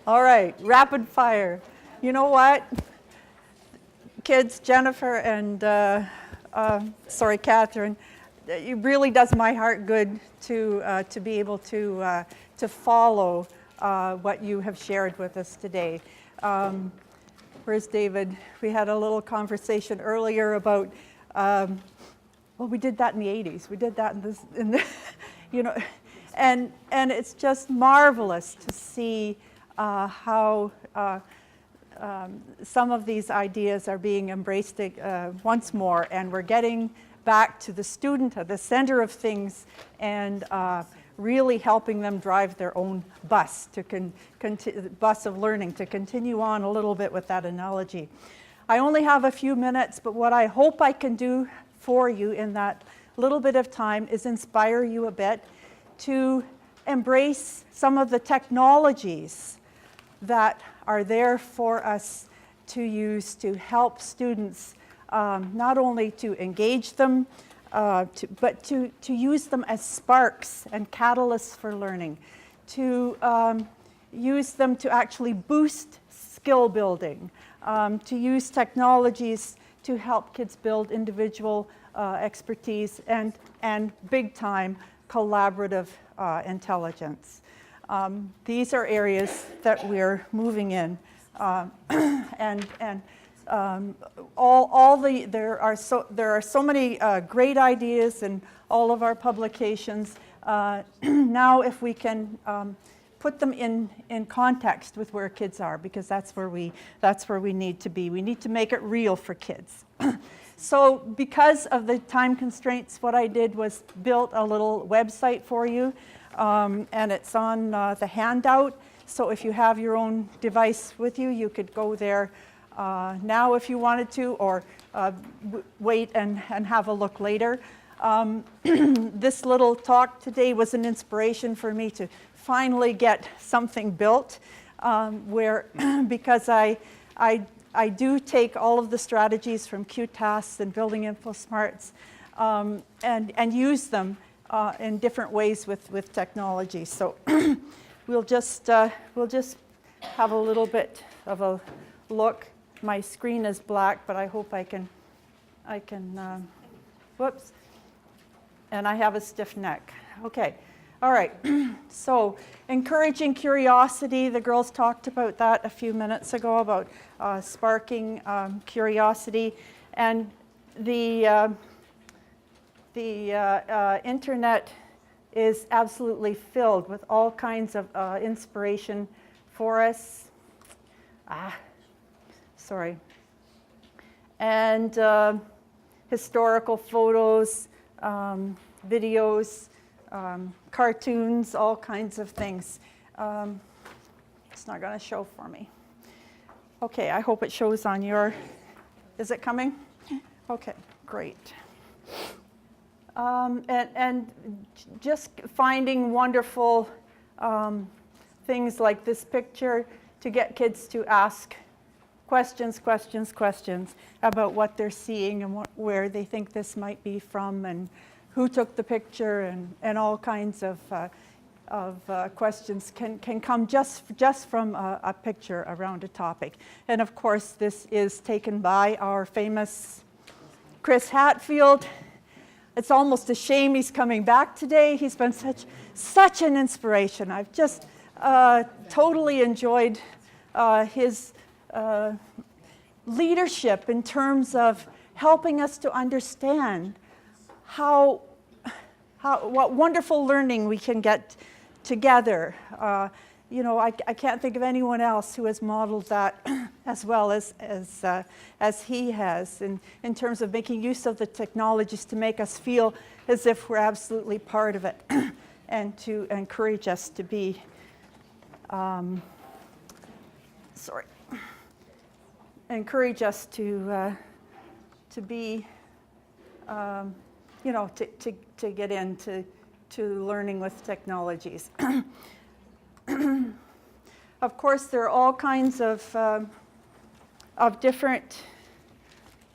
All right, rapid fire. You know what? Kids, Jennifer and, Catherine, it really does my heart good to be able to follow what you have shared with us today. Where's David? We had a little conversation earlier about, well, we did that in the 80s. We did that in the you know, and it's just marvelous to see how some of these ideas are being embraced once more, and we're getting back to the student at the center of things, and really helping them drive their own bus bus of learning, to continue on a little bit with that analogy. I only have a few minutes, but what I hope I can do for you in that little bit of time is inspire you a bit to embrace some of the technologies that are there for us to use to help students, not only to engage them, but to use them as sparks and catalysts for learning, to use them to actually boost skill building, to use technologies to help kids build individual expertise and big time collaborative intelligence. These are areas that we're moving in, there are so many great ideas in all of our publications. Now, if we can put them in context with where kids are, because that's where we need to be. We need to make it real for kids. So, because of the time constraints, what I did was built a little website for you. And it's on the handout, so if you have your own device with you, you could go there now if you wanted to, or wait and have a look later. This little talk today was an inspiration for me to finally get something built, because I do take all of the strategies from QTAS and Building InfoSmarts and use them in different ways with technology. So we'll just have a little bit of a look. My screen is black, but I hope I can whoops. And I have a stiff neck. Okay, all right. So encouraging curiosity, the girls talked about that a few minutes ago, about sparking curiosity. And the internet is absolutely filled with all kinds of inspiration for us. And historical photos, videos, cartoons, all kinds of things. It's not going to show for me. Okay, I hope it shows on your, is it coming? Okay, great. And just finding wonderful things like this picture to get kids to ask questions about what they're seeing and where they think this might be from, and who took the picture, and all kinds of questions can come just from a picture around a topic. And of course, this is taken by our famous Chris Hatfield. It's almost a shame he's coming back today. He's been such an inspiration. I've just totally enjoyed his leadership in terms of helping us to understand what wonderful learning we can get together. You know, I can't think of anyone else who has modeled that as well as he has, in terms of making use of the technologies to make us feel as if we're absolutely part of it, and to encourage us to be, encourage us to be, you know, to get into learning with technologies. Of course, there are all kinds of different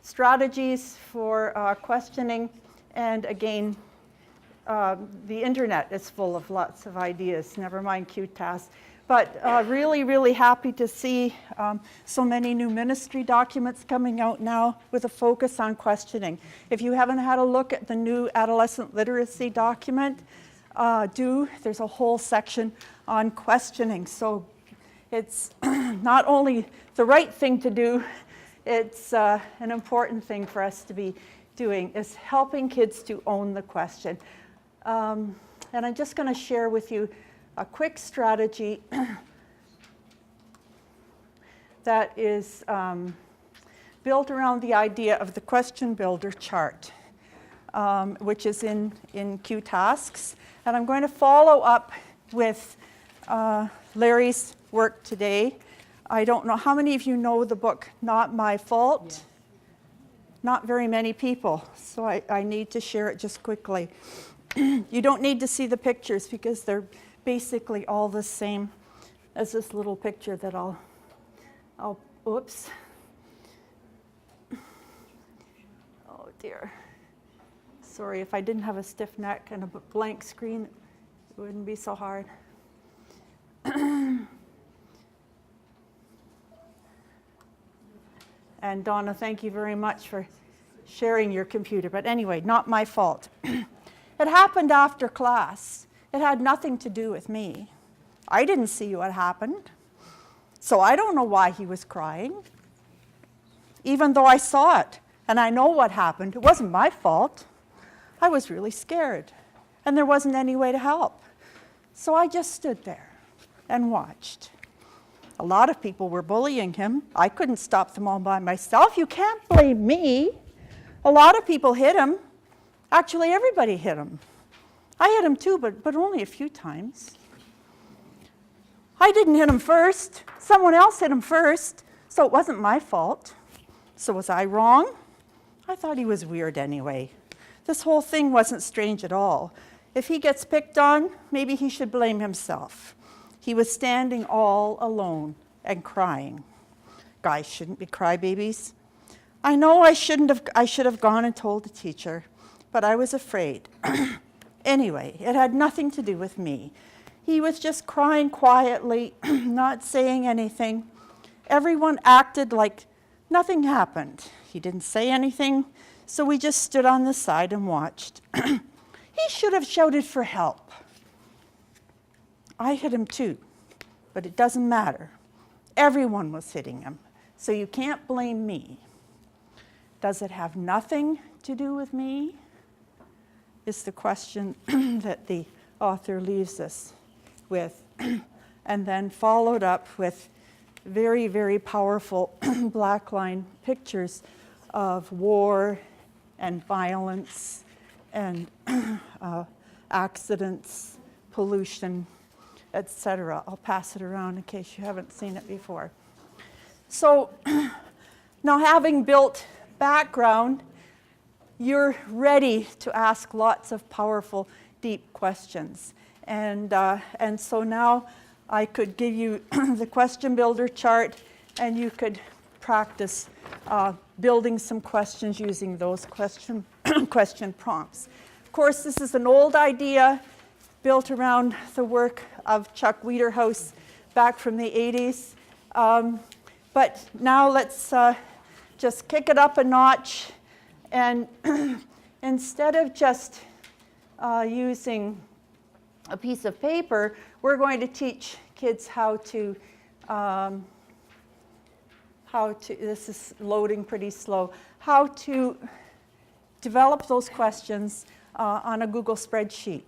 strategies for questioning, and again, the internet is full of lots of ideas, never mind QTAS. But really, really happy to see so many new ministry documents coming out now with a focus on questioning. If you haven't had a look at the new adolescent literacy document, there's a whole section on questioning. So it's not only the right thing to do, it's an important thing for us to be doing, is helping kids to own the question. And I'm just going to share with you a quick strategy that is built around the idea of the question builder chart, which is in Q Tasks. And I'm going to follow up with Larry's work today. I don't know, how many of you know the book, Not My Fault? Yeah. Not very many people, so I need to share it just quickly. You don't need to see the pictures because they're basically all the same as this little picture that I'll oops. Oh dear. Sorry, if I didn't have a stiff neck and a blank screen, it wouldn't be so hard. And Donna, thank you very much for sharing your computer. But anyway, Not My Fault. It happened after class. It had nothing to do with me. I didn't see what happened. So I don't know why he was crying, even though I saw it and I know what happened. It wasn't my fault. I was really scared and there wasn't any way to help. So I just stood there and watched. A lot of people were bullying him. I couldn't stop them all by myself. You can't blame me. A lot of people hit him. Actually, everybody hit him. I hit him too, but only a few times. I didn't hit him first. Someone else hit him first, so it wasn't my fault. So was I wrong? I thought he was weird anyway. This whole thing wasn't strange at all. If he gets picked on, maybe he should blame himself. He was standing all alone and crying. Guys shouldn't be crybabies. I know I should have gone and told the teacher, but I was afraid. Anyway, it had nothing to do with me. He was just crying quietly, not saying anything. Everyone acted like nothing happened. He didn't say anything, so we just stood on the side and watched. He should have shouted for help. I hit him too, but it doesn't matter. Everyone was hitting him, so you can't blame me. Does it have nothing to do with me? Is the question that the author leaves us with, and then followed up with very, very powerful black line pictures of war and violence and accidents, pollution, etc. I'll pass it around in case you haven't seen it before. So now, having built background, you're ready to ask lots of powerful, deep questions. And so now I could give you the question builder chart, and you could practice building some questions using those question prompts. Of course, this is an old idea built around the work of Chuck Wiederhouse back from the 80s. But now let's just kick it up a notch, and instead of just using a piece of paper, we're going to teach kids how to, this is loading pretty slow, how to develop those questions on a Google spreadsheet.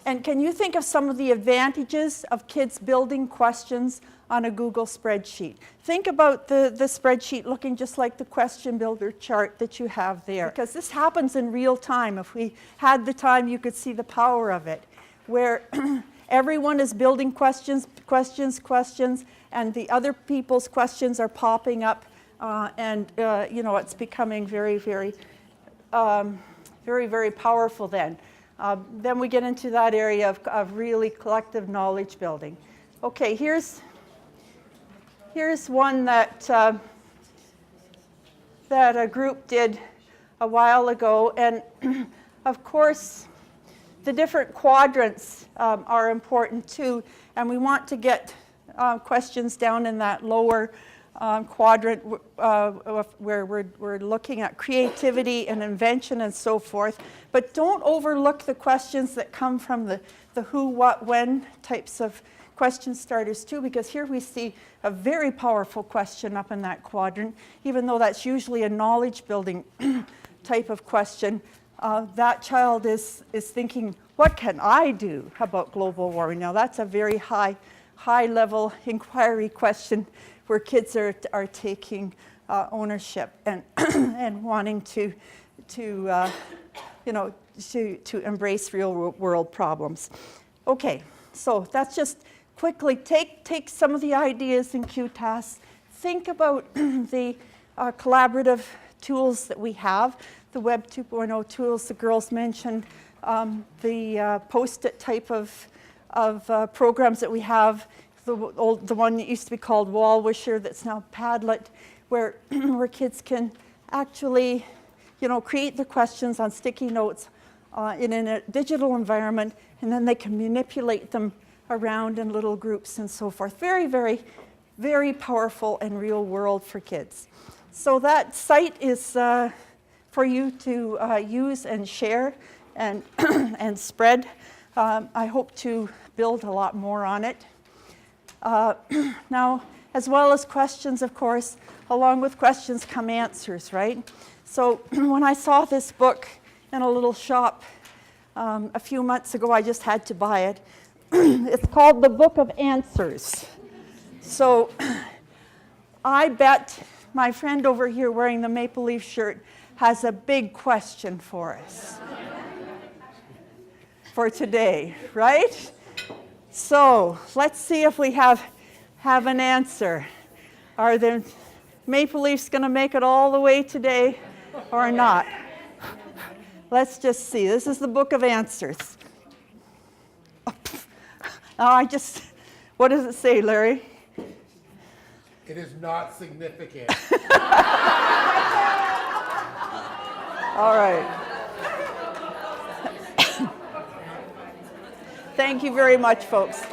And can you think of some of the advantages of kids building questions on a Google spreadsheet? Think about the spreadsheet looking just like the question builder chart that you have there. Because this happens in real time. If we had the time, you could see the power of it, where everyone is building questions, and the other people's questions are popping up, and it's becoming very, very, very, very powerful then. Then we get into that area of really collective knowledge building. Okay, here's one that a group did a while ago, and of course the different quadrants are important too, and we want to get questions down in that lower quadrant where we're looking at creativity and invention and so forth. But don't overlook the questions that come from the who, what, when types of question starters too, because here we see a very powerful question up in that quadrant. Even though that's usually a knowledge building type of question, that child is thinking, what can I do about global warming? Now that's a very high level inquiry question where kids are taking ownership and and wanting to embrace real world problems. Okay, so that's just quickly take some of the ideas in QTAS. Think about the collaborative tools that we have, the Web 2.0 tools the girls mentioned, the Post-it type of programs that we have, the one that used to be called Wall Wisher that's now Padlet, where kids can actually create the questions on sticky notes in a digital environment, and then they can manipulate them around in little groups and so forth. Very, very, very powerful and real world for kids. So that site is for you to use and share and, and spread. I hope to build a lot more on it. Now, as well as questions, of course, along with questions come answers, right? So when I saw this book in a little shop a few months ago, I just had to buy it. It's called The Book of Answers. So I bet my friend over here wearing the maple leaf shirt has a big question for us for today, right? So let's see if we have an answer. Are the maple leafs going to make it all the way today or not? Let's just see. This is the Book of Answers. Now what does it say, Larry? It is not significant. All right. Thank you very much, folks.